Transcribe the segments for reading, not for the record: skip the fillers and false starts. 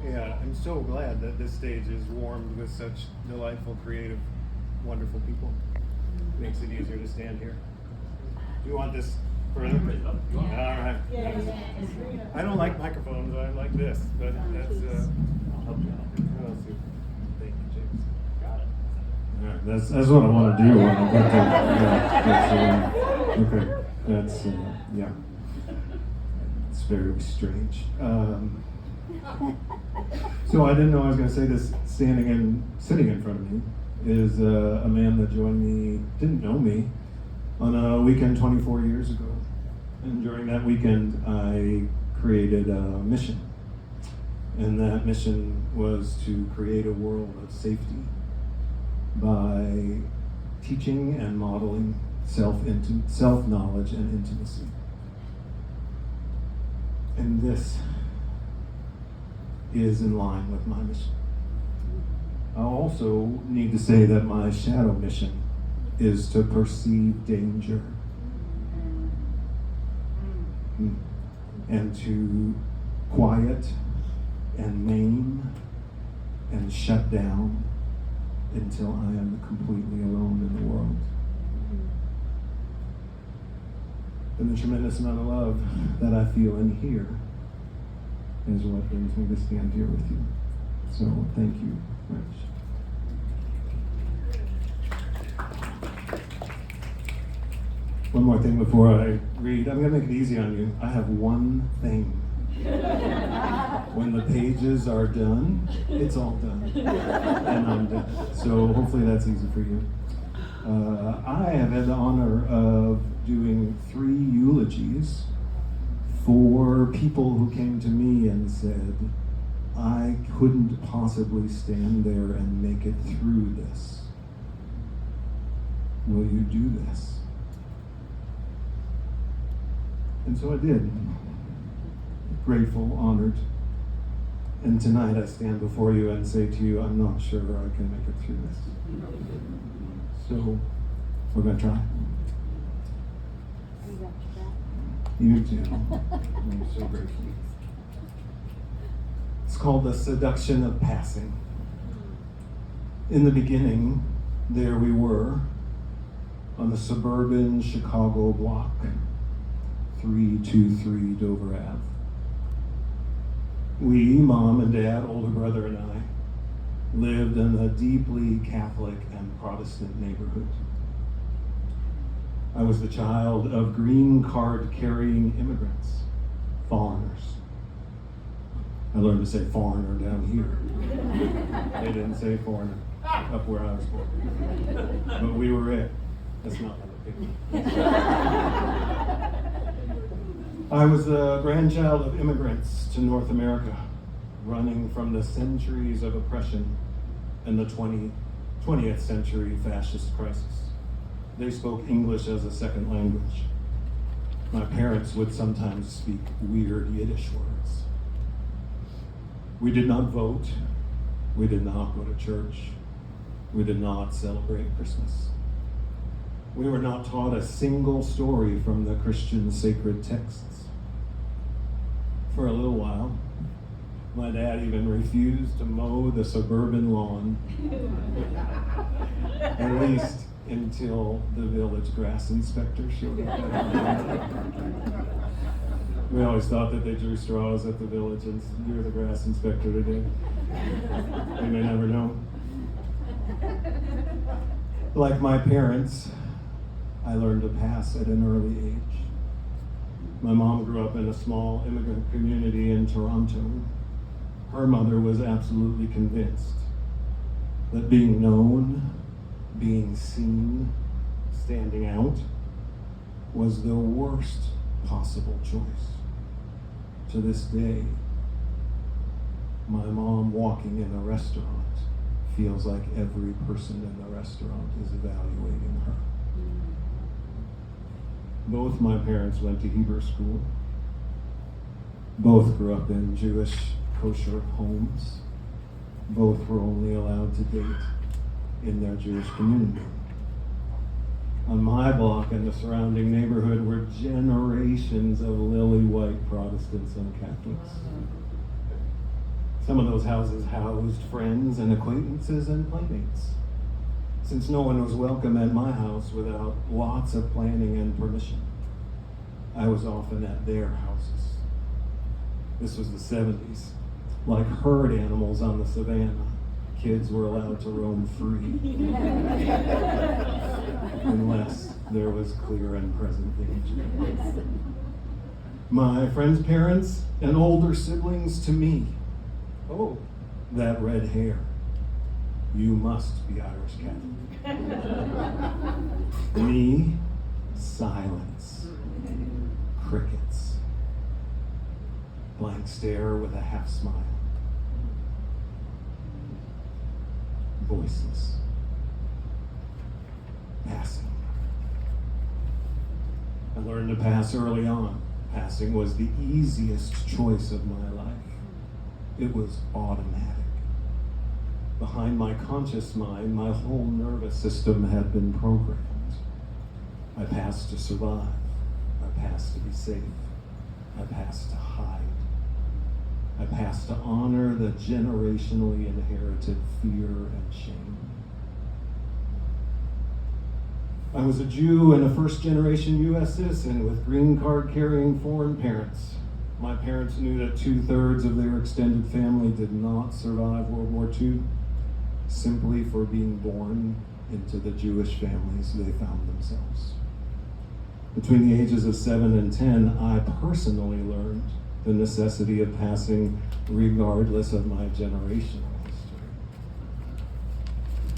Yeah, I'm so glad that this stage is warmed with such delightful, creative, wonderful people. Makes it easier to stand here. Do you want this further? All right. I don't like microphones. I like this, but that's. I'll help you out. I'll see. Thank you, James. Got it. All right. That's what I want to do when I get to. Okay. That's yeah. It's very strange. So I didn't know I was going to say this. Sitting in front of me is a man that joined me, didn't know me, on a weekend 24 years ago. And during that weekend, I created a mission. And that mission was to create a world of safety by teaching and modeling self-knowledge and intimacy. And this is in line with my mission. I also need to say that my shadow mission is to perceive danger and to quiet and maim and shut down until I am completely alone in the world. And the tremendous amount of love that I feel in here is what brings me to stand here with you. So thank you, Rich. One more thing before I read. I'm going to make it easy on you. I have one thing. When the pages are done, it's all done. And I'm done. So hopefully that's easy for you. I have had the honor of doing 3 eulogies for people who came to me and said, I couldn't possibly stand there and make it through this. Will you do this? And so I did. Grateful, honored. And tonight I stand before you and say to you, I'm not sure I can make it through this. So we're going to try. You too. I'm so grateful. It's called the Seduction of Passing. In the beginning, there we were on the suburban Chicago block, 323 Dover Ave. We, Mom and Dad, older brother and I, lived in a deeply Catholic and Protestant neighborhood. I was the child of green card carrying immigrants, foreigners. I learned to say foreigner down here. They didn't say foreigner up where I was born. But we were it. That's not what I think. I was the grandchild of immigrants to North America, running from the centuries of oppression and the 20th century fascist crisis. They spoke English as a second language. My parents would sometimes speak weird Yiddish words. We did not vote. We did not go to church. We did not celebrate Christmas. We were not taught a single story from the Christian sacred texts. For a little while, my dad even refused to mow the suburban lawn, at least until the village grass inspector showed up. We always thought that they drew straws at the village, and you're the grass inspector today. You may never know. Like my parents, I learned to pass at an early age. My mom grew up in a small immigrant community in Toronto. Her mother was absolutely convinced that being known, being seen, standing out was the worst possible choice. To this day, my mom walking in a restaurant feels like every person in the restaurant is evaluating her. Both my parents went to Hebrew school. Both grew up in Jewish kosher homes. Both were only allowed to date in their Jewish community. On my block and the surrounding neighborhood were generations of lily white Protestants and Catholics. Some of those houses housed friends and acquaintances and playmates. Since no one was welcome at my house without lots of planning and permission, I was often at their houses. This was the 70s. Like herd animals on the savannah, kids were allowed to roam free. Unless there was clear and present danger. My friends' parents and older siblings to me. Oh, that red hair. You must be Irish Catholic. Me, silence. Crickets. Blank stare with a half smile. Voiceless. Passing. I learned to pass early on. Passing was the easiest choice of my life. It was automatic. Behind my conscious mind, my whole nervous system had been programmed. I passed to survive. I passed to be safe. I passed to hide. I passed to honor the generationally inherited fear and shame. I was a Jew and a first-generation U.S. citizen with green card-carrying foreign parents. My parents knew that 2/3 of their extended family did not survive World War II simply for being born into the Jewish families they found themselves. Between the ages of 7 and 10, I personally learned the necessity of passing regardless of my generational history.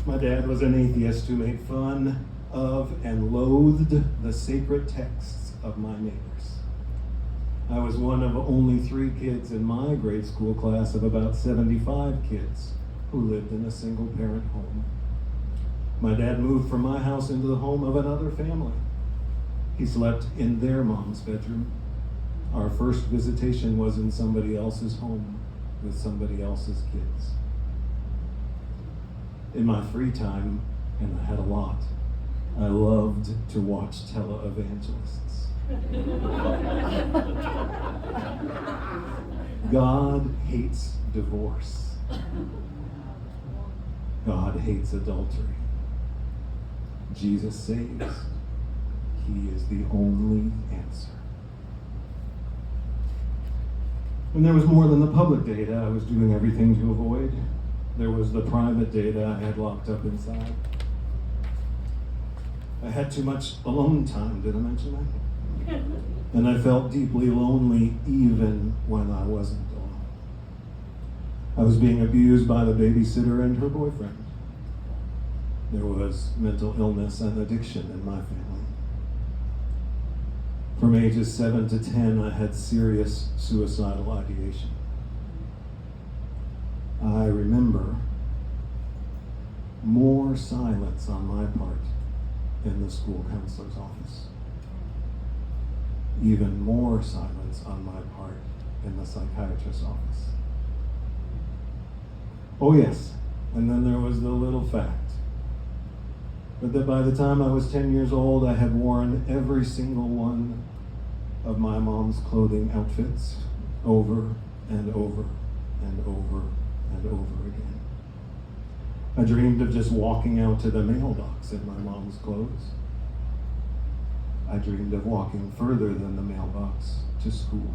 My dad was an atheist who made fun of and loathed the sacred texts of my neighbors. I was one of only 3 kids in my grade school class of about 75 kids who lived in a single-parent home. My dad moved from my house into the home of another family. He slept in their mom's bedroom. Our first visitation was in somebody else's home with somebody else's kids. In my free time, and I had a lot, I loved to watch televangelists. God hates divorce. God hates adultery. Jesus saves. He is the only answer. And there was more than the public data I was doing everything to avoid. There was the private data I had locked up inside. I had too much alone time, did I mention that? And I felt deeply lonely even when I wasn't alone. I was being abused by the babysitter and her boyfriend. There was mental illness and addiction in my family. From ages 7 to 10, I had serious suicidal ideation. I remember more silence on my part in the school counselor's office. Even more silence on my part in the psychiatrist's office. Oh yes, and then there was the little fact that by the time I was 10 years old, I had worn every single one of my mom's clothing outfits over and over and over and over again. I dreamed of just walking out to the mailbox in my mom's clothes. I dreamed of walking further than the mailbox to school.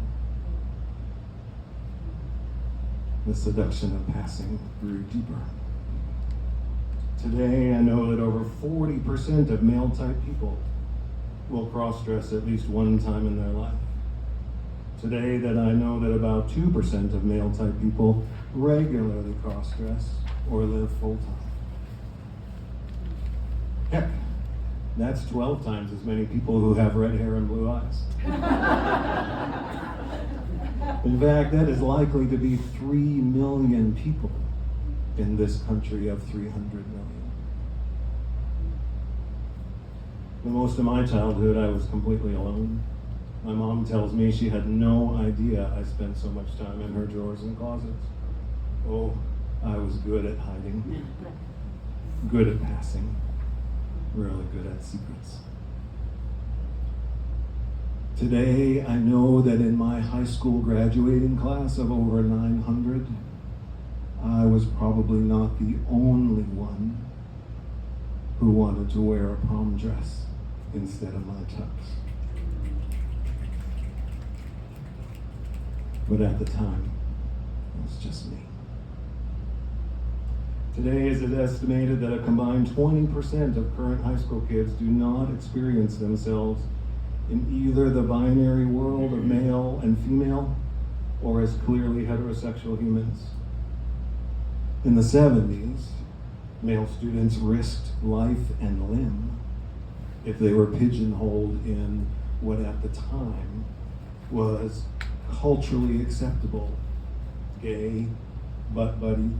The seduction of passing grew deeper. Today, I know that over 40% of male-type people will cross-dress at least one time in their life. Today, that I know that about 2% of male-type people regularly cross-dress or live full-time. Heck, that's 12 times as many people who have red hair and blue eyes. In fact, that is likely to be 3 million people in this country of 300 million. For most of my childhood, I was completely alone. My mom tells me she had no idea I spent so much time in her drawers and closets. Oh, I was good at hiding, good at passing, really good at secrets. Today, I know that in my high school graduating class of over 900, probably not the only one who wanted to wear a prom dress instead of my tux. But at the time, it was just me. Today, it is estimated that a combined 20% of current high school kids do not experience themselves in either the binary world of male and female or as clearly heterosexual humans. In the 70s, male students risked life and limb if they were pigeonholed in what at the time was culturally acceptable gay, butt buddy,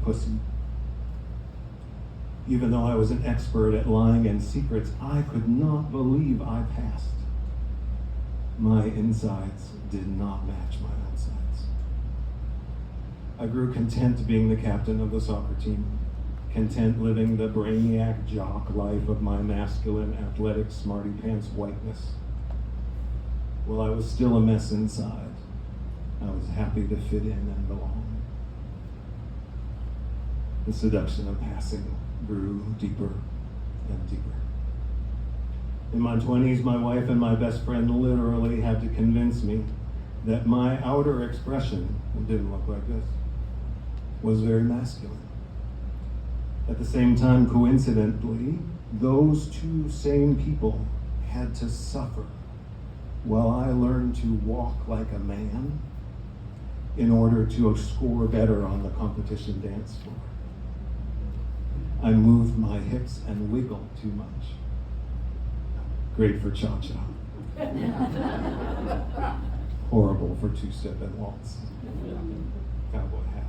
pussy. Even though I was an expert at lying and secrets, I could not believe I passed. My insides did not match my outsides. I grew content being the captain of the soccer team, content living the brainiac jock life of my masculine, athletic, smarty pants whiteness. While I was still a mess inside, I was happy to fit in and belong. The seduction of passing grew deeper and deeper. In my 20s, my wife and my best friend literally had to convince me that my outer expression, it didn't look like this, was very masculine. At the same time, coincidentally, those two same people had to suffer while I learned to walk like a man in order to score better on the competition dance floor. I moved my hips and wiggled too much. Great for cha-cha. Horrible for two-step and waltz. Cowboy hat.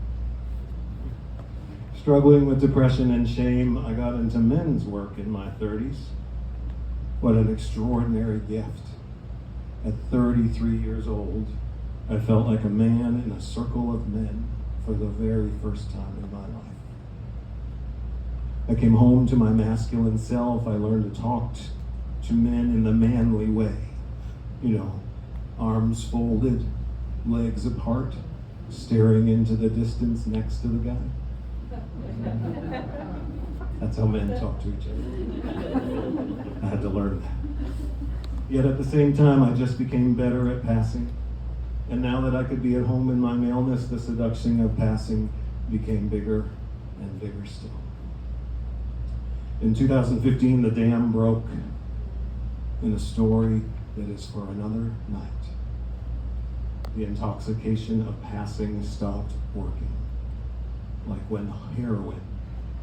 Struggling with depression and shame, I got into men's work in my 30s. What an extraordinary gift. At 33 years old, I felt like a man in a circle of men for the very first time in my life. I came home to my masculine self. I learned to talk to men in the manly way. You know, arms folded, legs apart, staring into the distance next to the guy. That's how men talk to each other. I had to learn that. Yet at the same time, I just became better at passing. And now that I could be at home in my maleness, the seduction of passing became bigger and bigger still. In 2015, the dam broke in a story that is for another night. The intoxication of passing stopped working, like when heroin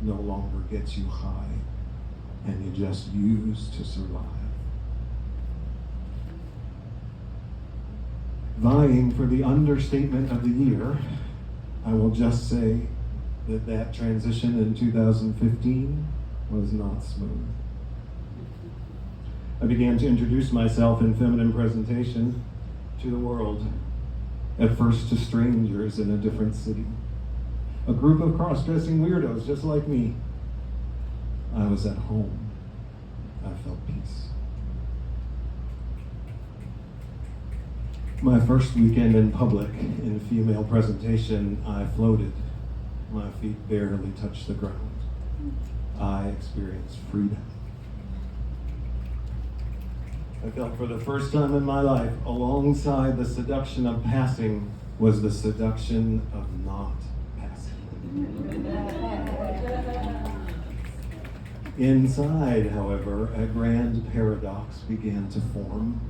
no longer gets you high and you just use to survive. Vying for the understatement of the year, I will just say that transition in 2015 was not smooth. I began to introduce myself in feminine presentation to the world, at first to strangers in a different city. A group of cross-dressing weirdos just like me. I was at home. I felt peace. My first weekend in public in female presentation, I floated. My feet barely touched the ground. I experienced freedom. I felt for the first time in my life, alongside the seduction of passing, was the seduction of not passing. Inside, however, a grand paradox began to form.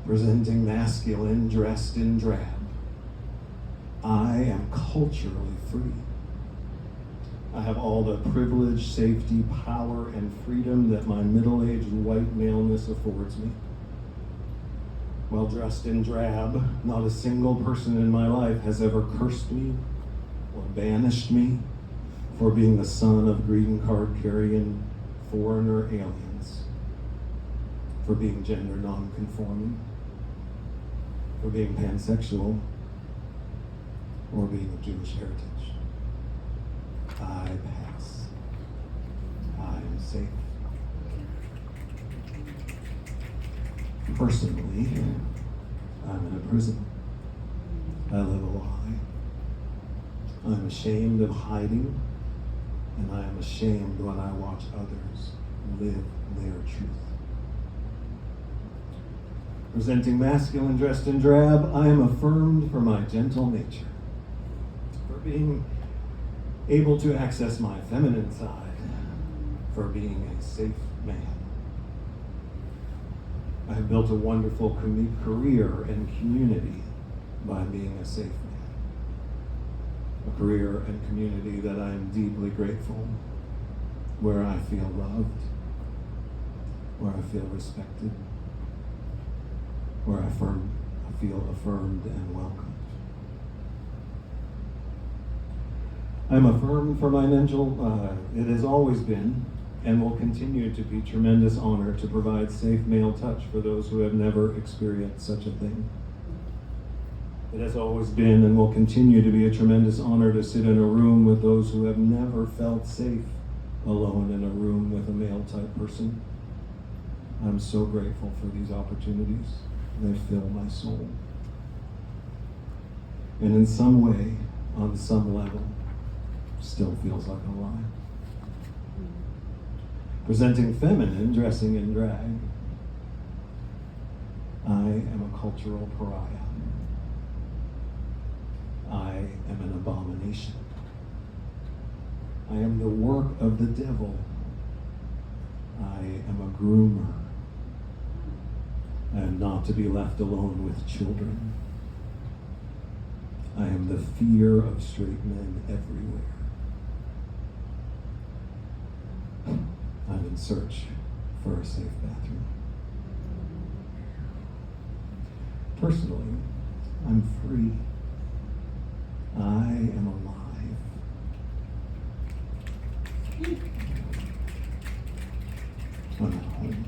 Presenting masculine, dressed in drab, I am culturally free. I have all the privilege, safety, power, and freedom that my middle-aged white maleness affords me. While dressed in drab, not a single person in my life has ever cursed me or banished me for being the son of green card carrying foreigner aliens, for being gender non-conforming, for being pansexual, or being of Jewish heritage. I pass. I am safe. Personally, I'm in a prison. I live a lie. I'm ashamed of hiding, and I am ashamed when I watch others live their truth. Presenting masculine dressed in drab, I am affirmed for my gentle nature, for being able to access my feminine side, for being a safe man. I have built a wonderful career and community by being a safe man. A career and community that I am deeply grateful, where I feel loved, where I feel respected, where I feel affirmed and welcomed. I'm affirmed for my angel. It has always been and will continue to be tremendous honor to provide safe male touch for those who have never experienced such a thing. It has always been and will continue to be a tremendous honor to sit in a room with those who have never felt safe alone in a room with a male-type person. I'm so grateful for these opportunities. They fill my soul. And in some way, on some level, still feels like a lie. Presenting feminine, dressing in drag, I am a cultural pariah. I am an abomination. I am the work of the devil. I am a groomer. I am not to be left alone with children. I am the fear of straight men everywhere. I'm in search for a safe bathroom. Personally, I'm free. I am alive. I'm at home.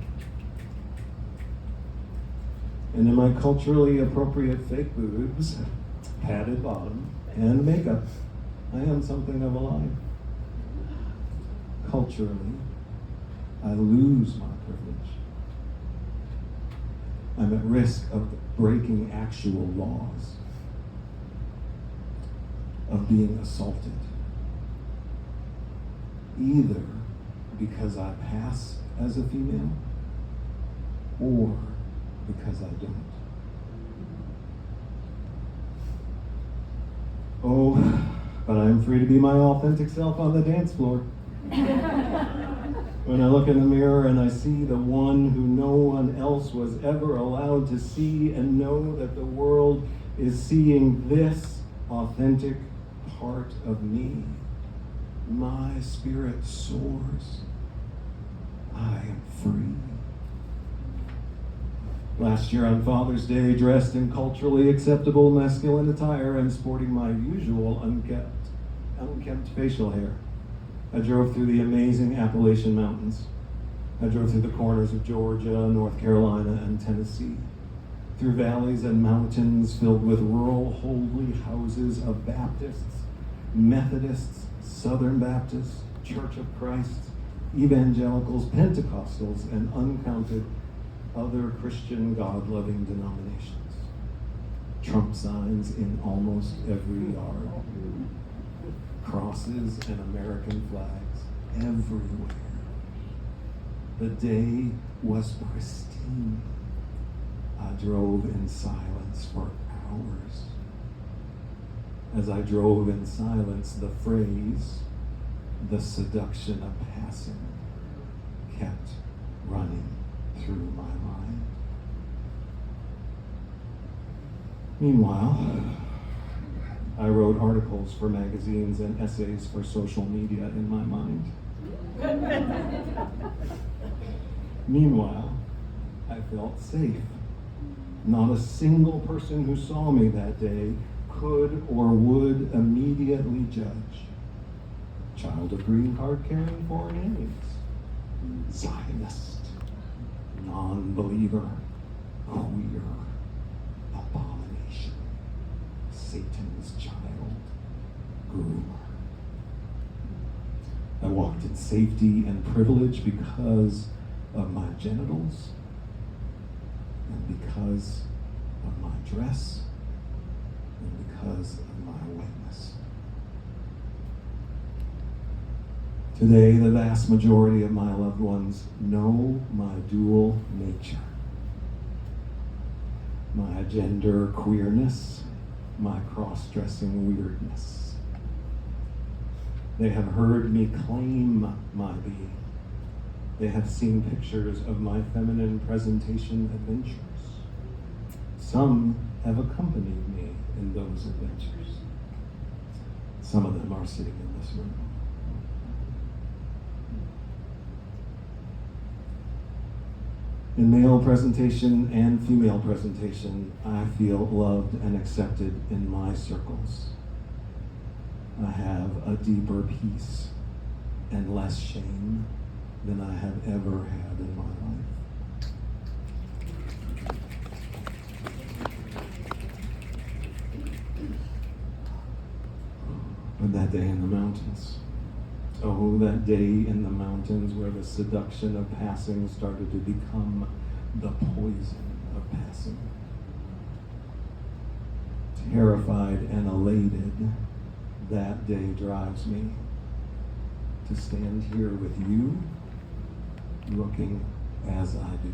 And in my culturally appropriate fake boobs, padded bottom, and makeup, I am something of a lie. Culturally, I lose my privilege. I'm at risk of breaking actual laws, of being assaulted, either because I pass as a female or because I don't. Oh, but I'm free to be my authentic self on the dance floor. When I look in the mirror and I see the one who no one else was ever allowed to see, and know that the world is seeing this authentic part of me, my spirit soars. I am free. Last year on Father's Day, dressed in culturally acceptable masculine attire and sporting my usual unkempt facial hair, I drove through the amazing Appalachian Mountains. I drove through the corners of Georgia, North Carolina, and Tennessee, through valleys and mountains filled with rural holy houses of Baptists, Methodists, Southern Baptists, Church of Christ, Evangelicals, Pentecostals, and uncounted other Christian God-loving denominations. Trump signs in almost every yard. Crosses and American flags everywhere. The day was pristine. I drove in silence for hours. As I drove in silence, the phrase, "the seduction of passing," kept running through my mind. Meanwhile, I wrote articles for magazines and essays for social media in my mind. Meanwhile, I felt safe. Not a single person who saw me that day could or would immediately judge. Child of green card carrying foreign aliens, Zionist, non-believer, queer, abomination, Satan's child, groomer. I walked in safety and privilege because of my genitals and because of my dress and because of my whiteness. Today, the vast majority of my loved ones know my dual nature, my gender queerness, my cross-dressing weirdness. They have heard me claim my being. They have seen pictures of my feminine presentation adventures. Some have accompanied me in those adventures. Some of them are sitting in this room. In male presentation and female presentation, I feel loved and accepted in my circles. I have a deeper peace and less shame than I have ever had in my life. But that day in the mountains, oh, that day in the mountains where the seduction of passing started to become the poison of passing. Terrified and elated, that day drives me to stand here with you, looking as I do.